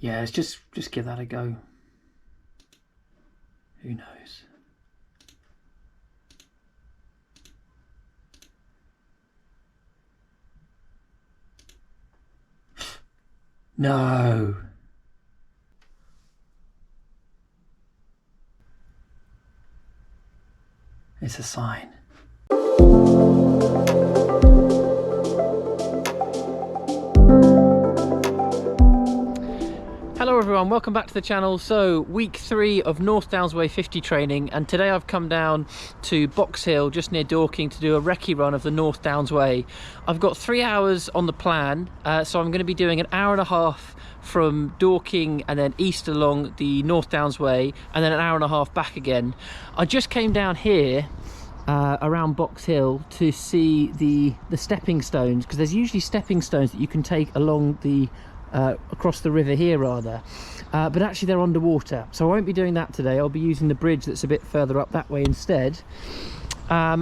yeah, let's just give that a go. Who knows? No. It's a sign. Hello everyone, welcome back to the channel. So week 3 of North Downs Way 50 training, and today I've come down to Box Hill just near Dorking to do a recce run of the North Downs Way. I've got 3 hours on the plan, so I'm going to be doing an hour and a half from Dorking and then east along the North Downs Way, and then an hour and a half back again. I just came down here around Box Hill to see the stepping stones, because there's usually stepping stones that you can take along the across the river here rather, but actually they're underwater, so I won't be doing that today. I'll be using the bridge that's a bit further up that way instead.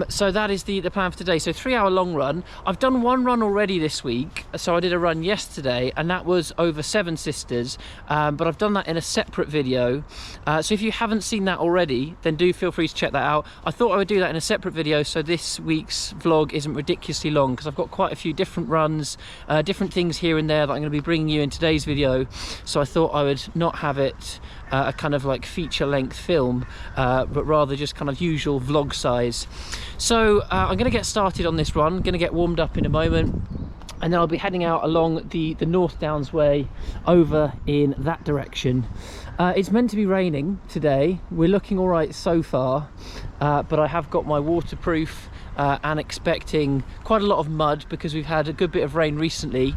So that is the plan for today. So 3-hour long run. I've done one run already this week, so I did a run yesterday and that was over Seven Sisters, but I've done that in a separate video, so if you haven't seen that already then do feel free to check that out. I thought I would do that in a separate video so this week's vlog isn't ridiculously long, because I've got quite a few different runs, different things here and there that I'm going to be bringing you in today's video, so I thought I would not have it a kind of like feature length film, but rather just kind of usual vlog size. So I'm going to get started on this run. I'm going to get warmed up in a moment, and then I'll be heading out along the North Downs Way over in that direction. It's meant to be raining today. We're looking all right so far, but I have got my waterproof and expecting quite a lot of mud because we've had a good bit of rain recently,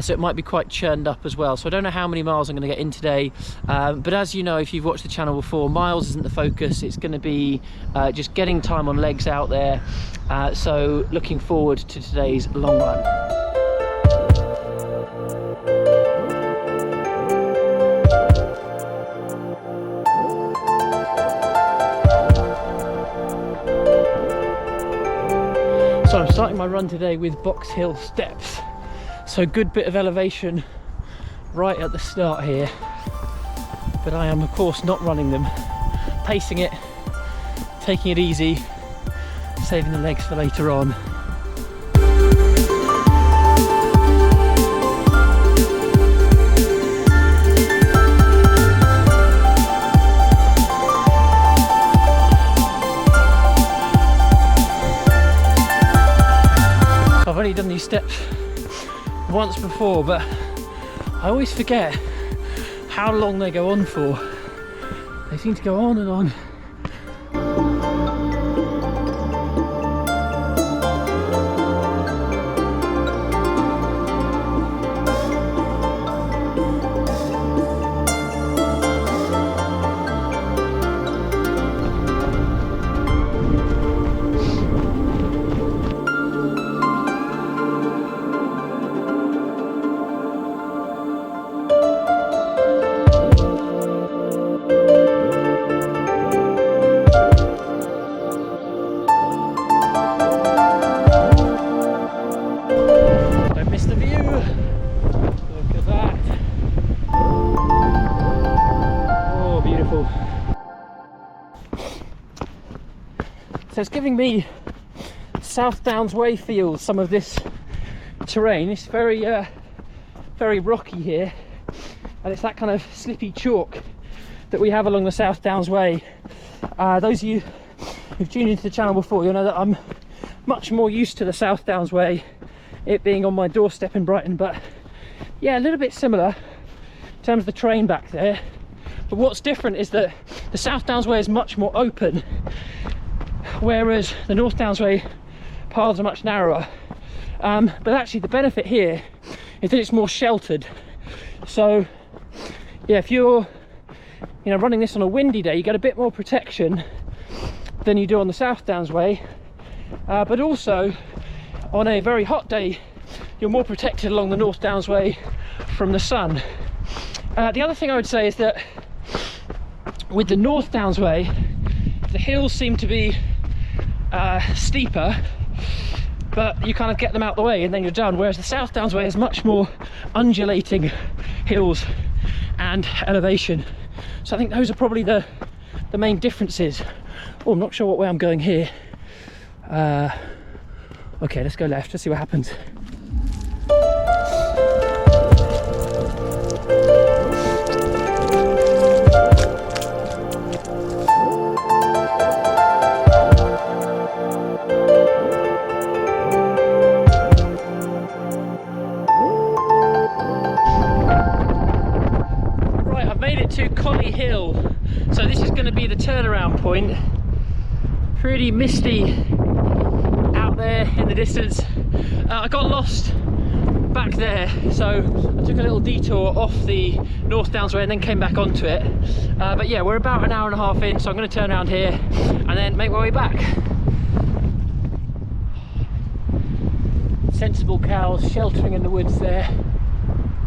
so it might be quite churned up as well. So I don't know how many miles I'm going to get in today, but as you know, if you've watched the channel before, miles isn't the focus. It's going to be just getting time on legs out there, so looking forward to today's long run. So I'm starting my run today with Box Hill steps, so good bit of elevation right at the start here, but I am of course not running them, pacing it, taking it easy, saving the legs for later on. I've only done these steps once before, but I always forget how long they go on for. They seem to go on and on. So it's giving me South Downs Way feels, some of this terrain. It's very rocky here, and it's that kind of slippy chalk that we have along the South Downs Way. Those of you who've tuned into the channel before, you'll know that I'm much more used to the South Downs Way, it being on my doorstep in Brighton, but yeah, a little bit similar in terms of the terrain back there. But what's different is that the South Downs Way is much more open, whereas the North Downs Way paths are much narrower. But actually the benefit here is that it's more sheltered. So yeah, if you're running this on a windy day, you get a bit more protection than you do on the South Downs Way, but also on a very hot day you're more protected along the North Downs Way from the sun. The other thing I would say is that with the North Downs Way, the hills seem to be steeper, but you kind of get them out the way and then you're done, whereas the South Downs Way is much more undulating hills, and elevation. So I think those are probably the main differences. Oh, I'm not sure what way I'm going here. Okay, let's go left, let's see what happens. Hill, so this is going to be the turnaround point. Pretty misty out there in the distance. I got lost back there, so I took a little detour off the North Downs Way and then came back onto it. But yeah, we're about an hour and a half in, so I'm going to turn around here and then make my way back. Sensible cows sheltering in the woods there.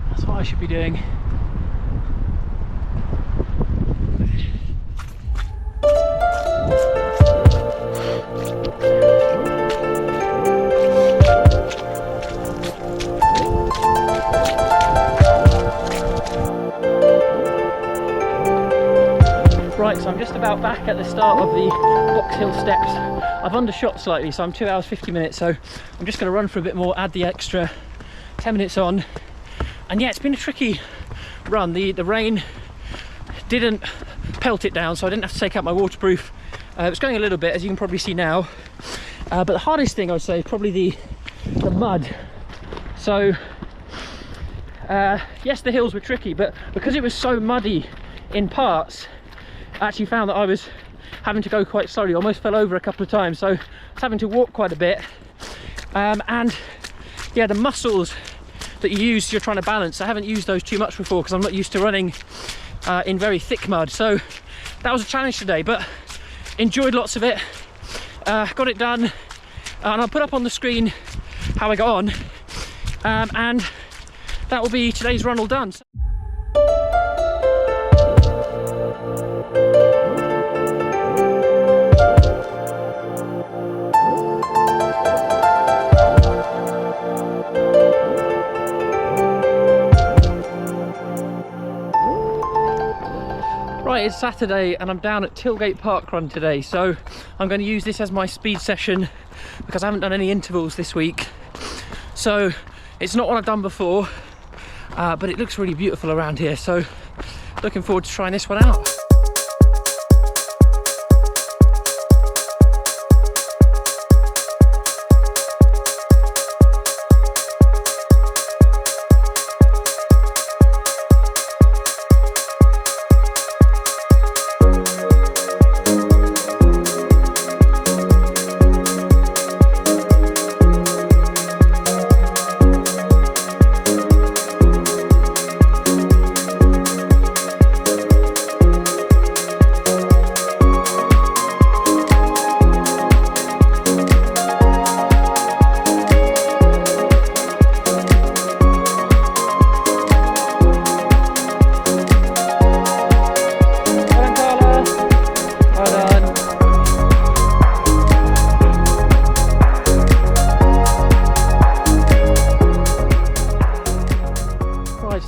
That's what I should be doing. Right, so I'm just about back at the start of the Box Hill steps. I've undershot slightly, so I'm 2 hours 50 minutes, so I'm just going to run for a bit more, add the extra 10 minutes on. And yeah, it's been a tricky run. The rain didn't pelt it down, so I didn't have to take out my waterproof. It was going a little bit, as you can probably see now. But the hardest thing I would say is probably the mud. So yes, the hills were tricky, but because it was so muddy in parts, I actually found that I was having to go quite slowly. I almost fell over a couple of times, so I was having to walk quite a bit. And yeah, the muscles that you use, you're trying to balance, I haven't used those too much before because I'm not used to running in very thick mud. So that was a challenge today, but enjoyed lots of it. Got it done, and I'll put up on the screen how I got on, and that will be today's run all done. Right, it's Saturday and I'm down at Tilgate Parkrun today, so I'm going to use this as my speed session because I haven't done any intervals this week. So it's not what I've done before, but it looks really beautiful around here, so looking forward to trying this one out.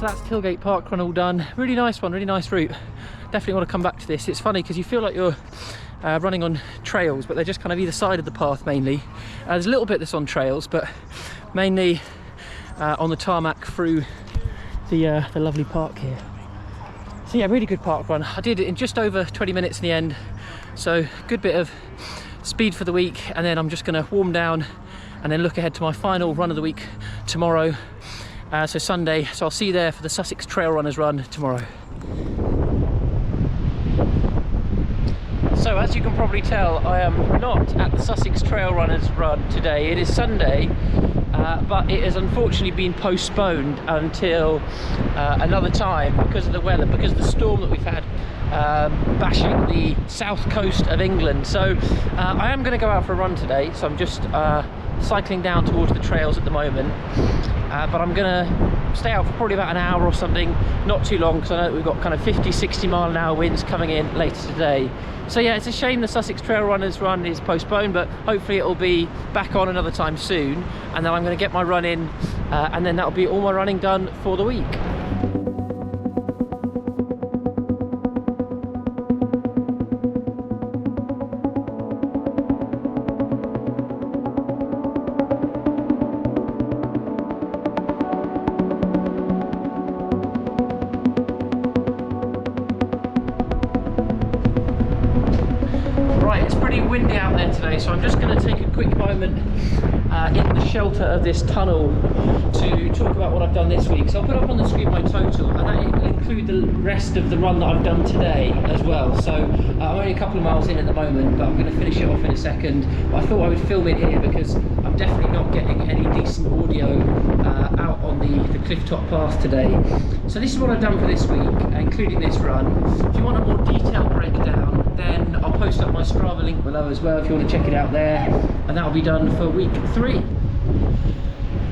That's Tilgate Parkrun all done. Really nice one, really nice route. Definitely want to come back to this. It's funny because you feel like you're running on trails, but they're just kind of either side of the path mainly. There's a little bit that's on trails, but mainly on the tarmac through the lovely park here. So yeah, really good park run. I did it in just over 20 minutes in the end, so good bit of speed for the week, and then I'm just going to warm down and then look ahead to my final run of the week tomorrow. So Sunday, so I'll see you there for the Sussex Trail Runners run tomorrow. So as you can probably tell, I am not at the Sussex Trail Runners run today. It is Sunday, but it has unfortunately been postponed until another time because of the weather, because of the storm that we've had bashing the south coast of England. So I am going to go out for a run today, so I'm just cycling down towards the trails at the moment. But I'm gonna stay out for probably about an hour or something, not too long, because I know that we've got kind of 50-60 mile-an-hour winds coming in later today. So yeah, it's a shame the Sussex Trail Runners run is postponed, but hopefully it'll be back on another time soon, and then I'm going to get my run in, and then that'll be all my running done for the week. Right, it's pretty windy out there today, so I'm just going to take a quick moment in the shelter of this tunnel to talk about what I've done this week. So I'll put up on the screen my total, and that will include the rest of the run that I've done today as well. So I'm only a couple of miles in at the moment, but I'm going to finish it off in a second. But I thought I would film it here because I'm definitely not getting any decent audio out on the cliff top path today. So this is what I've done for this week, including this run. If you want a more detailed breakdown, then I'll post up my Strava link below as well if you want to check it out there, and that'll be done for week 3.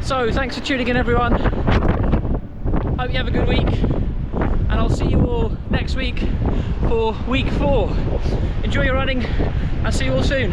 So thanks for tuning in, everyone. Hope you have a good week, and I'll see you all next week for week 4. Enjoy your running, and see you all soon.